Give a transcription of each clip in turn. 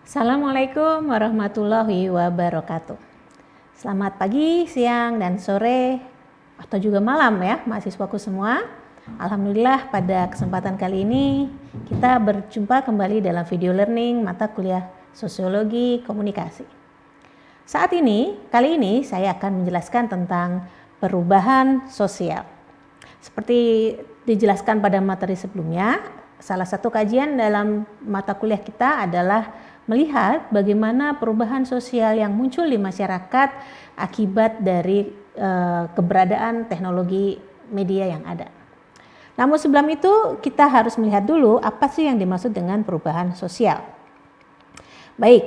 Assalamualaikum warahmatullahi wabarakatuh. Selamat pagi, siang, dan sore, atau juga malam ya mahasiswaku semua. Alhamdulillah pada kesempatan kali ini kita berjumpa kembali dalam video learning mata kuliah Sosiologi Komunikasi. Kali ini saya akan menjelaskan tentang perubahan sosial. Seperti dijelaskan pada materi sebelumnya, salah satu kajian dalam mata kuliah kita adalah melihat bagaimana perubahan sosial yang muncul di masyarakat akibat dari keberadaan teknologi media yang ada. Namun sebelum itu kita harus melihat dulu apa sih yang dimaksud dengan perubahan sosial. Baik,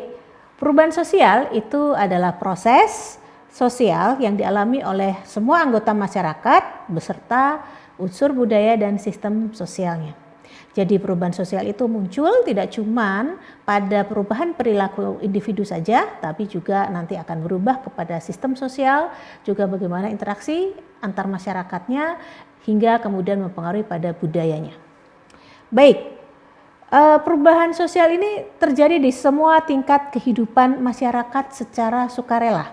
perubahan sosial itu adalah proses sosial yang dialami oleh semua anggota masyarakat beserta unsur budaya dan sistem sosialnya. Jadi perubahan sosial itu muncul tidak cuma pada perubahan perilaku individu saja, tapi juga nanti akan berubah kepada sistem sosial, juga bagaimana interaksi antar masyarakatnya, hingga kemudian mempengaruhi pada budayanya. Baik, perubahan sosial ini terjadi di semua tingkat kehidupan masyarakat secara sukarela.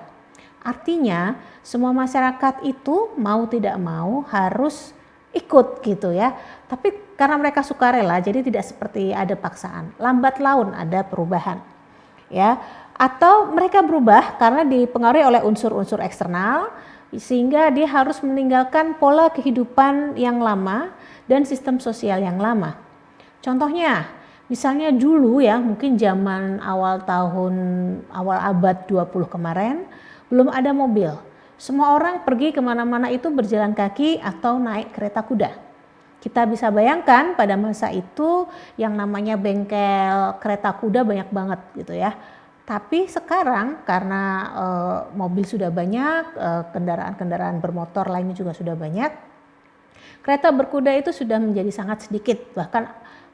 Artinya semua masyarakat itu mau tidak mau harus ikut gitu ya. Tapi karena mereka sukarela, jadi tidak seperti ada paksaan. Lambat laun ada perubahan, ya. Atau mereka berubah karena dipengaruhi oleh unsur-unsur eksternal, sehingga dia harus meninggalkan pola kehidupan yang lama dan sistem sosial yang lama. Contohnya, misalnya dulu ya, mungkin zaman awal abad 20 kemarin, belum ada mobil. Semua orang pergi kemana-mana itu berjalan kaki atau naik kereta kuda. Kita bisa bayangkan pada masa itu yang namanya bengkel kereta kuda banyak banget gitu ya. Tapi sekarang karena mobil sudah banyak, kendaraan-kendaraan bermotor lainnya juga sudah banyak, kereta berkuda itu sudah menjadi sangat sedikit. Bahkan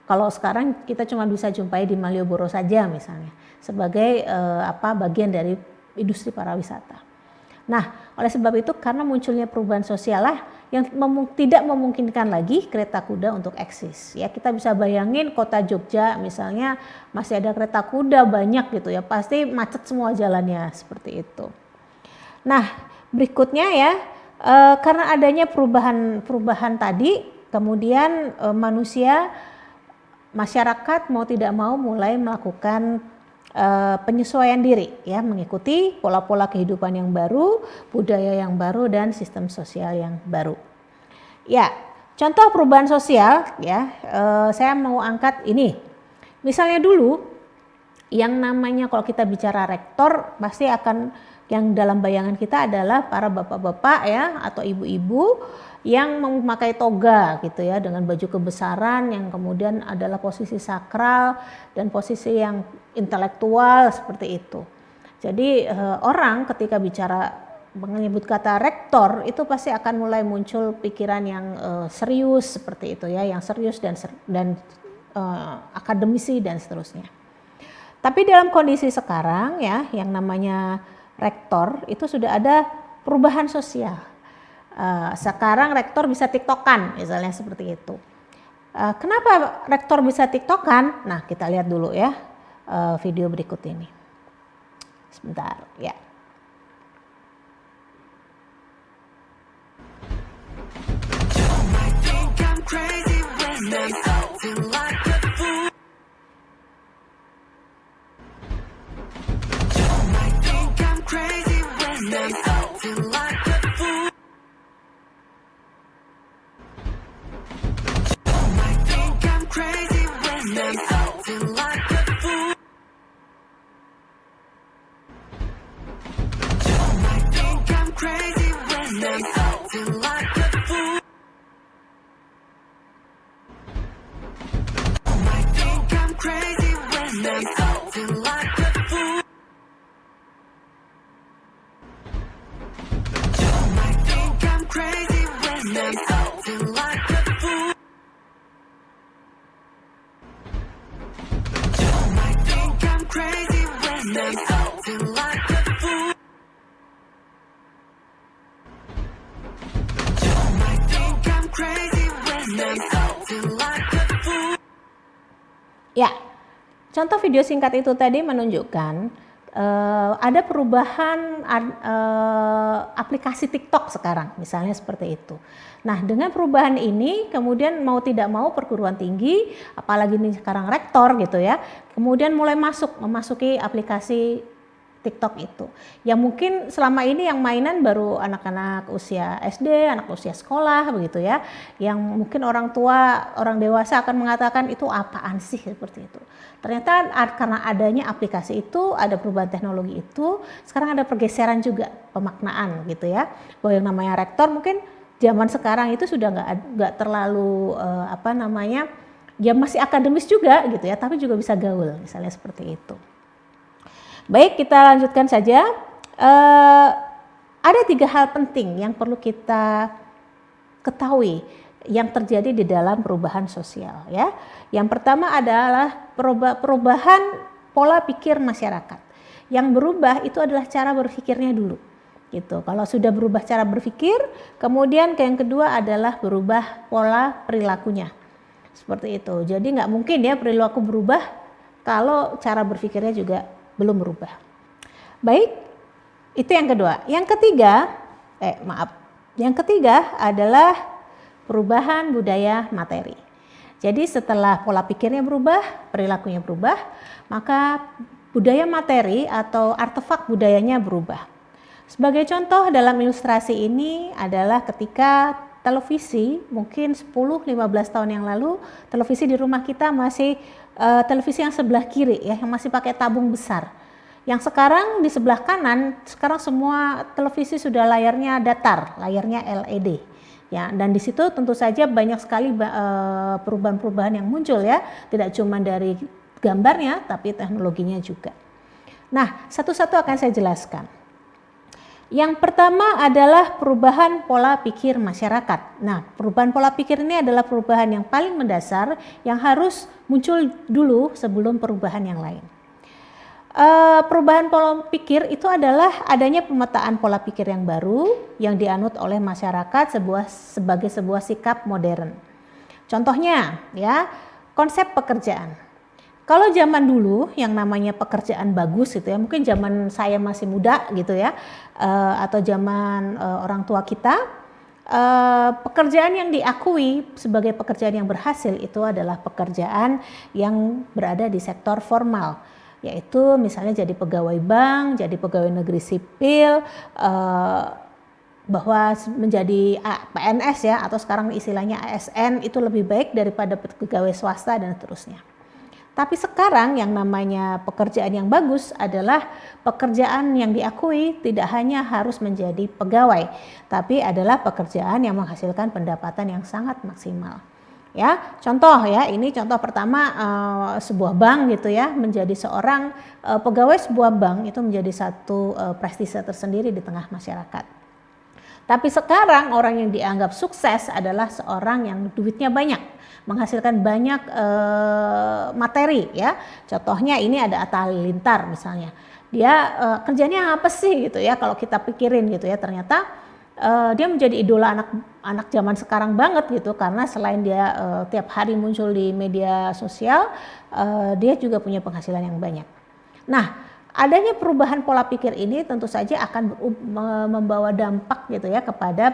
kalau sekarang kita cuma bisa jumpai di Malioboro saja misalnya sebagai bagian dari industri pariwisata. Nah, oleh sebab itu karena munculnya perubahan sosial lah yang tidak memungkinkan lagi kereta kuda untuk eksis. Ya, kita bisa bayangin kota Jogja misalnya masih ada kereta kuda banyak gitu ya, pasti macet semua jalannya seperti itu. Nah, berikutnya ya, karena adanya perubahan tadi, kemudian masyarakat mau tidak mau mulai melakukan penyesuaian diri ya, mengikuti pola-pola kehidupan yang baru, budaya yang baru, dan sistem sosial yang baru. Ya, contoh perubahan sosial ya, saya mau angkat ini. Misalnya dulu yang namanya kalau kita bicara rektor pasti akan yang dalam bayangan kita adalah para bapak-bapak ya atau ibu-ibu yang memakai toga gitu ya dengan baju kebesaran yang kemudian adalah posisi sakral dan posisi yang intelektual seperti itu. Jadi orang ketika bicara menyebut kata rektor itu pasti akan mulai muncul pikiran yang serius seperti itu ya, yang serius dan akademisi dan seterusnya. Tapi dalam kondisi sekarang ya yang namanya rektor itu sudah ada perubahan sosial. Sekarang rektor bisa tiktokan misalnya seperti itu. Kenapa rektor bisa tiktokan? Nah, kita lihat dulu ya video berikut ini. Sebentar ya. Ya, Contoh video singkat itu tadi menunjukkan ada perubahan aplikasi TikTok sekarang, misalnya seperti itu. Nah, dengan perubahan ini kemudian mau tidak mau perguruan tinggi, apalagi ini sekarang rektor gitu ya, kemudian mulai memasuki aplikasi TikTok itu. Yang mungkin selama ini yang mainan baru anak-anak usia SD, anak usia sekolah begitu ya. Yang mungkin orang tua, orang dewasa akan mengatakan itu apaan sih seperti itu. Ternyata karena adanya aplikasi itu, ada perubahan teknologi itu, sekarang ada pergeseran juga pemaknaan gitu ya. Bahwa yang namanya rektor mungkin zaman sekarang itu sudah nggak terlalu ya masih akademis juga gitu ya, tapi juga bisa gaul misalnya seperti itu. Baik, kita lanjutkan saja. Ada 3 hal penting yang perlu kita ketahui yang terjadi di dalam perubahan sosial ya. Yang pertama adalah perubahan pola pikir masyarakat. Yang berubah itu adalah cara berpikirnya dulu. Gitu. Kalau sudah berubah cara berpikir, kemudian yang kedua adalah berubah pola perilakunya. Seperti itu. Jadi nggak mungkin ya perilaku berubah kalau cara berpikirnya juga belum berubah. Baik, itu yang kedua. Yang ketiga adalah perubahan budaya materi. Jadi setelah pola pikirnya berubah, perilakunya berubah, maka budaya materi atau artefak budayanya berubah. Sebagai contoh dalam ilustrasi ini adalah ketika televisi, mungkin 10-15 tahun yang lalu, televisi di rumah kita masih televisi yang sebelah kiri ya, yang masih pakai tabung besar. Yang sekarang di sebelah kanan, sekarang semua televisi sudah layarnya datar, layarnya LED. Ya, dan di situ tentu saja banyak sekali perubahan-perubahan yang muncul ya, tidak cuma dari gambarnya tapi teknologinya juga. Nah, satu-satu akan saya jelaskan. Yang pertama adalah perubahan pola pikir masyarakat. Nah, perubahan pola pikir ini adalah perubahan yang paling mendasar yang harus muncul dulu sebelum perubahan yang lain. Perubahan pola pikir itu adalah adanya pemetaan pola pikir yang baru yang dianut oleh masyarakat sebagai sebuah sikap modern. Contohnya ya, konsep pekerjaan. Kalau zaman dulu yang namanya pekerjaan bagus gitu ya, mungkin zaman saya masih muda gitu ya, atau zaman orang tua kita, pekerjaan yang diakui sebagai pekerjaan yang berhasil itu adalah pekerjaan yang berada di sektor formal, yaitu misalnya jadi pegawai bank, jadi pegawai negeri sipil, bahwa menjadi PNS ya, atau sekarang istilahnya ASN itu lebih baik daripada pegawai swasta dan seterusnya. Tapi sekarang yang namanya pekerjaan yang bagus adalah pekerjaan yang diakui tidak hanya harus menjadi pegawai, tapi adalah pekerjaan yang menghasilkan pendapatan yang sangat maksimal. Ya, contoh ya, ini contoh pertama sebuah bank gitu ya, menjadi seorang pegawai sebuah bank itu menjadi satu prestise tersendiri di tengah masyarakat. Tapi sekarang orang yang dianggap sukses adalah seorang yang duitnya banyak, menghasilkan banyak materi ya. Contohnya ini ada Atta Halilintar misalnya. Dia kerjanya apa sih gitu ya, kalau kita pikirin gitu ya, ternyata dia menjadi idola anak zaman sekarang banget gitu, karena selain dia tiap hari muncul di media sosial, dia juga punya penghasilan yang banyak. Nah, adanya perubahan pola pikir ini tentu saja akan membawa dampak gitu ya kepada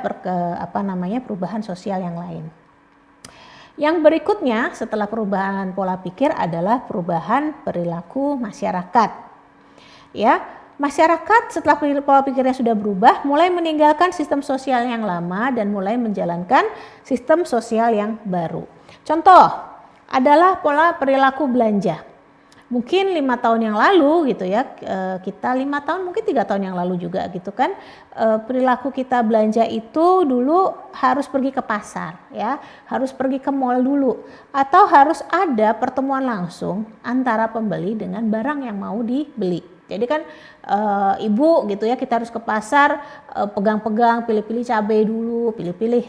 perubahan sosial yang lain. Yang berikutnya setelah perubahan pola pikir adalah perubahan perilaku masyarakat. Ya, masyarakat setelah pola pikirnya sudah berubah, mulai meninggalkan sistem sosial yang lama dan mulai menjalankan sistem sosial yang baru. Contoh adalah pola perilaku belanja. Mungkin 5 tahun yang lalu gitu ya, kita 5 tahun mungkin 3 tahun yang lalu juga gitu kan, perilaku kita belanja itu dulu harus pergi ke pasar ya, harus pergi ke mall dulu, atau harus ada pertemuan langsung antara pembeli dengan barang yang mau dibeli. Jadi kan ibu gitu ya, kita harus ke pasar, pegang-pegang, pilih-pilih cabai dulu, pilih-pilih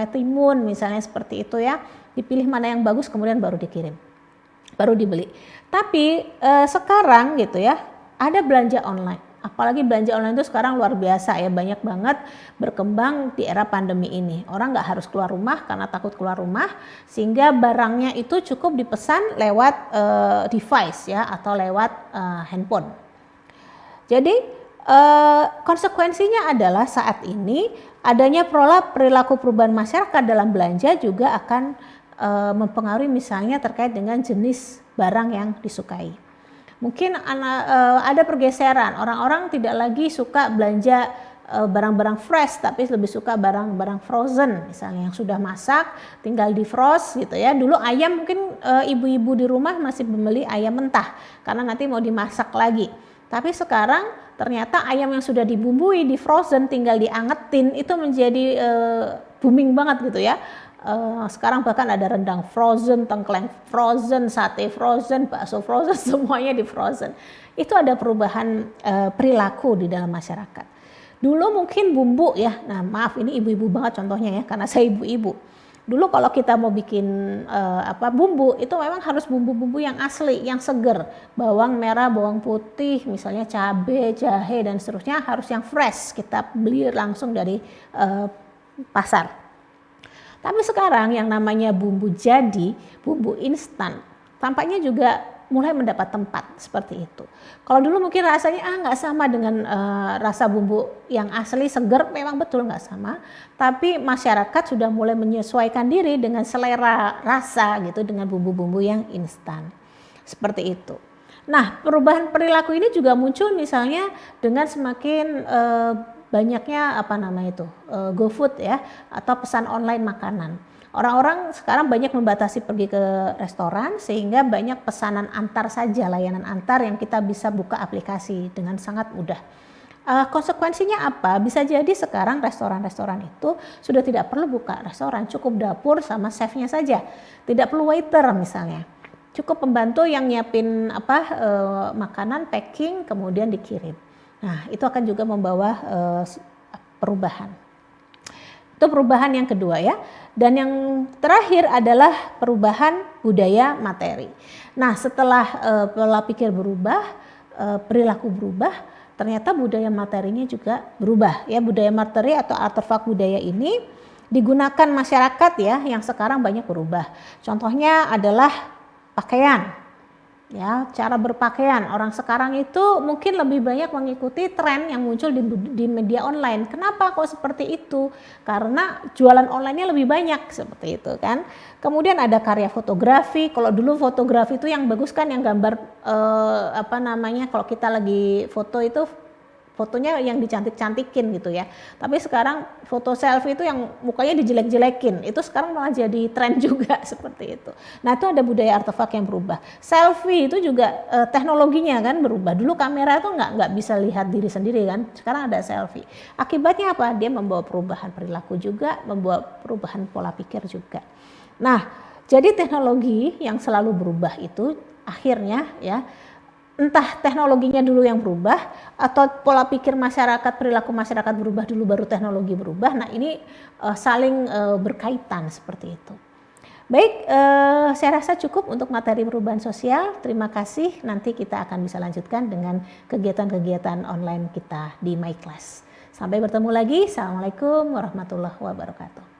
timun misalnya seperti itu ya, dipilih mana yang bagus kemudian baru dikirim, baru dibeli. Tapi sekarang gitu ya, ada belanja online. Apalagi belanja online itu sekarang luar biasa ya, banyak banget berkembang di era pandemi ini. Orang nggak harus keluar rumah karena takut keluar rumah, sehingga barangnya itu cukup dipesan lewat device ya, atau lewat handphone. Jadi konsekuensinya adalah saat ini adanya pola perilaku perubahan masyarakat dalam belanja juga akan mempengaruhi misalnya terkait dengan jenis barang yang disukai. Mungkin ada pergeseran, orang-orang tidak lagi suka belanja barang-barang fresh, tapi lebih suka barang-barang frozen, misalnya yang sudah masak tinggal di frost gitu ya. Dulu ayam mungkin ibu-ibu di rumah masih membeli ayam mentah karena nanti mau dimasak lagi. Tapi sekarang ternyata ayam yang sudah dibumbui di frozen tinggal diangetin itu menjadi booming banget gitu ya. Sekarang bahkan ada rendang frozen, tengkleng frozen, sate frozen, bakso frozen, semuanya di frozen. Itu ada perubahan perilaku di dalam masyarakat. Dulu mungkin bumbu ya, nah maaf ini ibu-ibu banget contohnya ya, karena saya ibu-ibu. Dulu kalau kita mau bikin bumbu, itu memang harus bumbu-bumbu yang asli, yang seger. Bawang merah, bawang putih, misalnya cabai, jahe dan seterusnya harus yang fresh. Kita beli langsung dari pasar. Tapi sekarang yang namanya bumbu jadi, bumbu instan, tampaknya juga mulai mendapat tempat seperti itu. Kalau dulu mungkin rasanya nggak sama dengan rasa bumbu yang asli seger, memang betul nggak sama. Tapi masyarakat sudah mulai menyesuaikan diri dengan selera rasa gitu dengan bumbu-bumbu yang instan. Seperti itu. Nah, perubahan perilaku ini juga muncul misalnya dengan semakin banyaknya GoFood ya, atau pesan online makanan. Orang-orang sekarang banyak membatasi pergi ke restoran sehingga banyak pesanan antar saja, layanan antar yang kita bisa buka aplikasi dengan sangat mudah. Konsekuensinya apa? Bisa jadi sekarang restoran-restoran itu sudah tidak perlu buka restoran, cukup dapur sama chefnya saja. Tidak perlu waiter misalnya. Cukup pembantu yang nyiapin makanan, packing, kemudian dikirim. Nah, itu akan juga membawa perubahan. Itu perubahan yang kedua ya. Dan yang terakhir adalah perubahan budaya materi. Nah, setelah pola pikir berubah, perilaku berubah, ternyata budaya materinya juga berubah. Ya, budaya materi atau artefak budaya ini digunakan masyarakat ya, yang sekarang banyak berubah. Contohnya adalah pakaian. Ya, cara berpakaian orang sekarang itu mungkin lebih banyak mengikuti tren yang muncul di media online. Kenapa kok seperti itu? Karena jualan online-nya lebih banyak seperti itu kan. Kemudian ada karya fotografi. Kalau dulu fotografi itu yang bagus kan yang gambar kalau kita lagi foto itu fotonya yang dicantik-cantikin gitu ya. Tapi sekarang foto selfie itu yang mukanya dijelek-jelekin. Itu sekarang malah jadi tren juga seperti itu. Nah, itu ada budaya artefak yang berubah. Selfie itu juga teknologinya kan berubah. Dulu kamera itu nggak bisa lihat diri sendiri kan. Sekarang ada selfie. Akibatnya apa? Dia membawa perubahan perilaku juga, membawa perubahan pola pikir juga. Nah, jadi teknologi yang selalu berubah itu akhirnya ya, entah teknologinya dulu yang berubah atau pola pikir masyarakat, perilaku masyarakat berubah dulu baru teknologi berubah. Nah, ini saling berkaitan seperti itu. Baik, saya rasa cukup untuk materi perubahan sosial. Terima kasih. Nanti kita akan bisa lanjutkan dengan kegiatan-kegiatan online kita di My Class. Sampai bertemu lagi. Assalamualaikum warahmatullahi wabarakatuh.